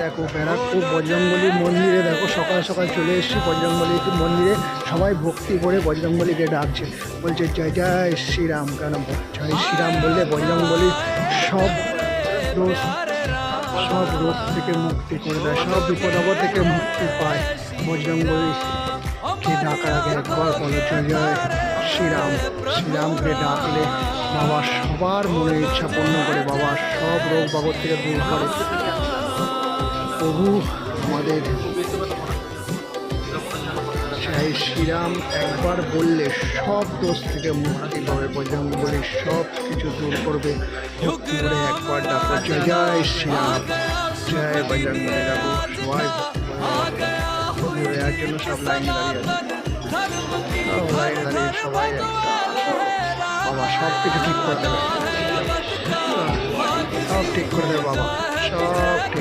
দেখো ব্যারাকপুর বজরংবলী মন্দিরে দেখো সকাল সকাল চলে এসেছি বজরংবলী মন্দিরে। সবাই ভক্তি করে বজরংবলীকে ডাকছে, বলছে জয় জয় শ্রীরাম। কেন জয় শ্রীরাম বললে বজরংবলী সব দোষ সব রোগ থেকে মুক্তি করে দেয়, সব বিপদ আপদ থেকে মুক্তি পায়। বজরংবলীকে ডাকার আগে একবার বলো জয় জয় শ্রীরাম। শ্রীরামকে ডাকলে বাবা সবার মনের ইচ্ছা পূর্ণ করে, বাবা সব রোগ বাগর থেকে দূর করে। প্রভু আমাদের জয় শ্রীরাম একবার বললে সব দোষ থেকে মুক্তি পাবে, বজরংবলী সব কিছু দূর করবে। ভক্তি করে একবার ডাকো জয় জয় শ্রীরাম, জয় বজরংবলী। ডাকো সবাই এর জন্য সব লাইনে দাঁড়িয়ে সবাই বাবা সব কিছু ঠিক করে দেবে, সব ঠিক করে দেবে বাবা, সব ঠিক।